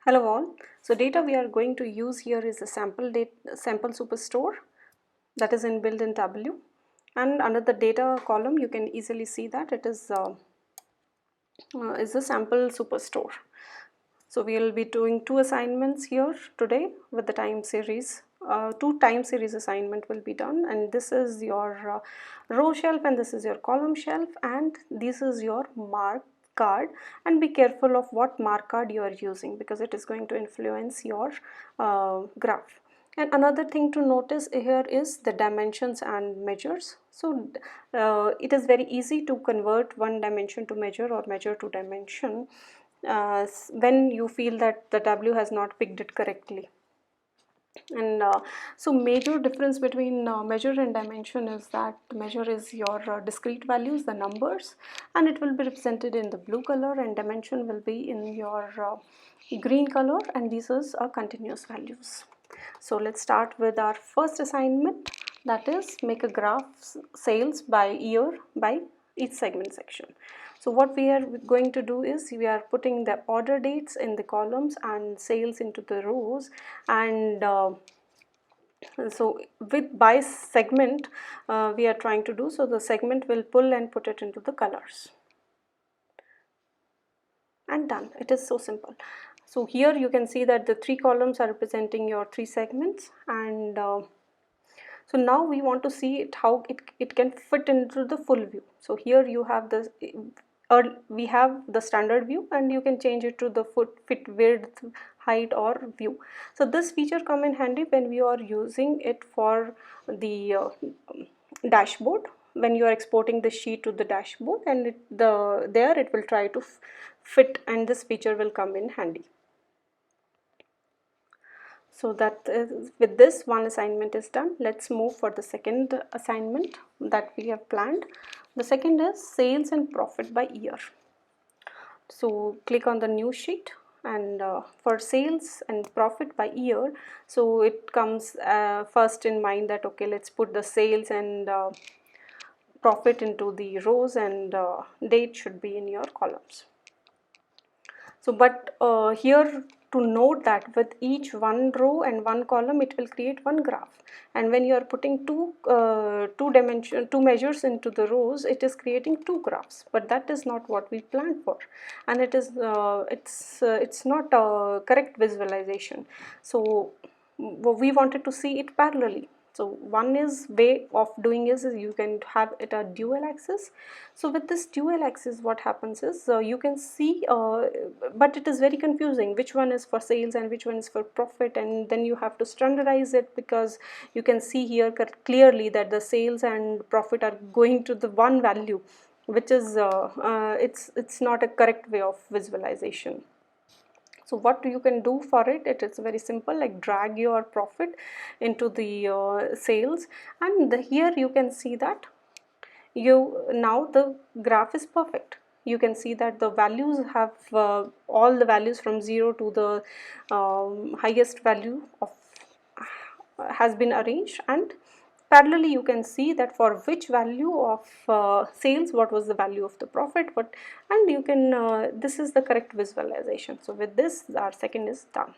Hello all. So data we are going to use here is the sample superstore that is inbuilt in Tableau, and under the data column you can easily see that it is a sample superstore. So we will be doing two assignments here today with the time series. Two time series assignment will be done, and this is your row shelf and this is your column shelf and this is your mark card. And be careful of what mark card you are using because it is going to influence your graph. And another thing to notice here is the dimensions and measures. So it is very easy to convert one dimension to measure or measure to dimension when you feel that the Tableau has not picked it correctly. And so major difference between measure and dimension is that measure is your discrete values, the numbers, and it will be represented in the blue color, and dimension will be in your green color, and these are continuous values. So let's start with our first assignment, that is make a graph sales by year by each segment section. So what we are going to do is we are putting the order dates in the columns and sales into the rows, and so with by segment we are trying to do, so the segment will pull and put it into the colors, and done. It is so simple. So here you can see that the three columns are representing your three segments, and so now we want to see it how it can fit into the full view. So here you have this, or we have the standard view, and you can change it to the fit width, height or view. So this feature come in handy when we are using it for the dashboard, when you are exporting the sheet to the dashboard, and there it will try to fit, and this feature will come in handy. So that is, with this one assignment is done. Let's move for the second assignment that we have planned. The second is sales and profit by year. So click on the new sheet, and for sales and profit by year, so it comes first in mind that okay, let's put the sales and profit into the rows, and date should be in your columns. So but here to note that with each one row and one column it will create one graph, and when you are putting two measures into the rows, it is creating two graphs, but that is not what we planned for, and it is it's not a correct visualization. So we wanted to see it parallelly. So one is way of doing is you can have it a dual axis. So with this dual axis what happens is you can see but it is very confusing which one is for sales and which one is for profit, and then you have to standardize it because you can see here clearly that the sales and profit are going to the one value, which is it's not a correct way of visualization. So what you can do for it, it is very simple, like drag your profit into the sales, and here you can see that now the graph is perfect. You can see that the values have all the values from 0 to the highest value of has been arranged, and parallelly you can see that for which value of sales what was the value of the profit, and you can this is the correct visualization. So with this our second is done.